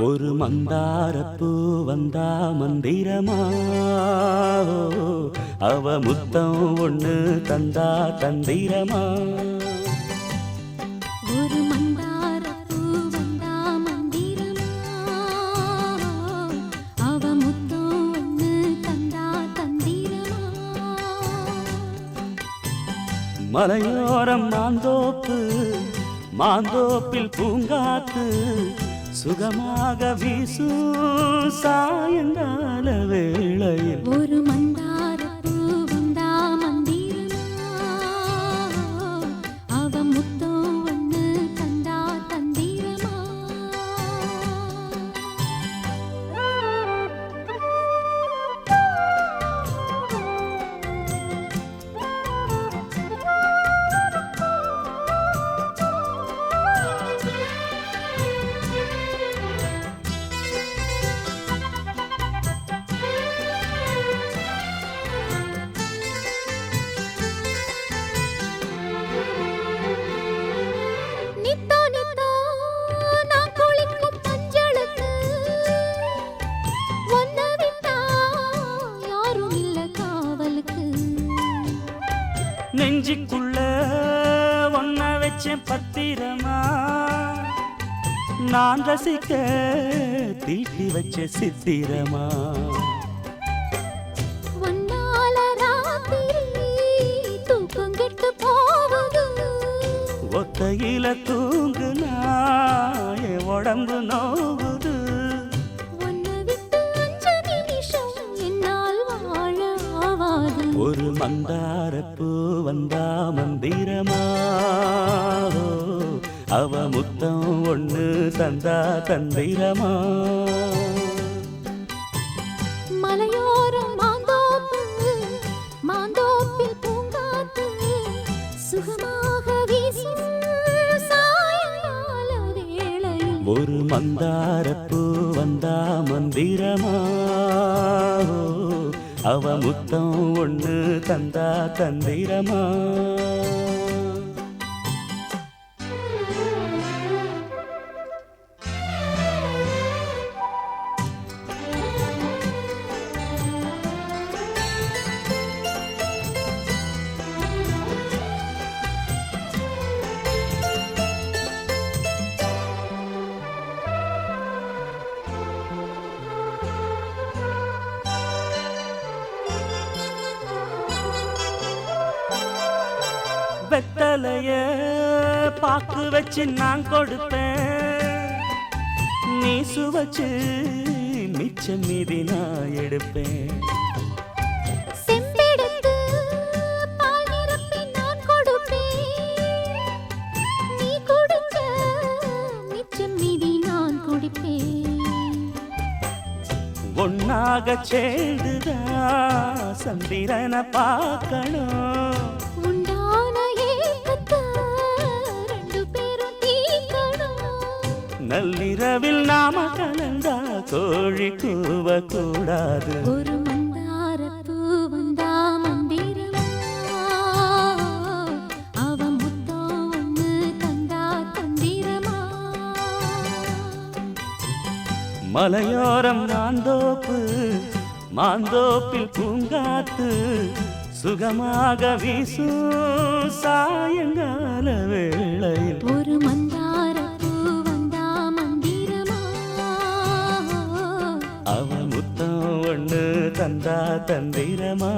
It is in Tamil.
ஒரு மந்தாரப்பூ வந்தா மந்திரமா, அவ முத்தம் ஒண்ணு தந்தா தந்திரமா. ஒரு மந்தாரப்பூ வந்தா மந்திரமா, அவ முத்தம் ஒண்ணு தந்தா தந்திரமா. மலையோரம் மாந்தோப்பு, மாந்தோப்பில் பூங்காத்து சுகமாக வீசும் சாயங்கால வேளையில். ஒரு மந்தாரப்பூ வந்தா மந்திரமா, அவ முத்தம் ஒண்ணு தந்தா தந்திரமா. நித்தோ நித்தோ நான் குளிக்கும் மஞ்சளுக்கு ஒன்ன விட்டா யாரும் இல்ல காவலுக்கு. நெஞ்சுக்குள்ள ஒன்ன வச்சேன் பத்திரமா, நான் ரசிக்க தீட்டி வச்ச சித்திரமா. ஒன்னால ராத்திரி தூக்கம் கெட்டு போகுது, ஒத்தையில தூங்குனா என் உடம்பு நோகுது. ஒன்ன விட்டு 5 நிமிஷம் என்னால் வாழ ஆவாது. ஒரு மந்தாரப்பூ வந்தா மந்திரமா, அவ முத்தம் ஒண்ணு தந்தா தந்திரமா. மலையோரம் மாந்தோப்பு, மாந்தோப்பில் பூங்காத்து சுகமாக வீசும் சாயங்கால வேளையில். ஒரு மந்தாரப்பூ வந்தா மந்திரமா, அவ முத்தம் ஒண்ணு தந்தா தந்திரமா. வெத்தலைய பாக்கு வச்சு நான் கொடுப்பேன், நீ சுவச்சு மிச்சம் மீதி நான் எடுப்பேன். செம்பெடுத்து பால் நிரப்பி நான் கொடுப்பேன், நீ குடிச்ச மிச்சம் மீதி நான் குடிப்பேன். ஒன்னாக சேர்ந்துதா சந்திரனை பார்க்கணும், உண்டான ஏக்கத்தை 2 பேரும் தீர்க்கணும். நள்ளிரவில் நாம கலந்தா கோழி கூவ கூடாது. ஒரு மந்தாரப்பூ வந்தா மந்திரமா, அவ முத்தம் ஒண்ணு தந்தா தந்திரமா. மலையோரம் மாந்தோப்பு, மாந்தோப்பில் பூங்காத்து சுகமாக வீசும் சாயங்கால வேளையில். ஒரு மந்தாரப்பூ வந்தா மந்திரமா, அவ முத்தம் ஒண்ணு தந்தா தந்திரமா.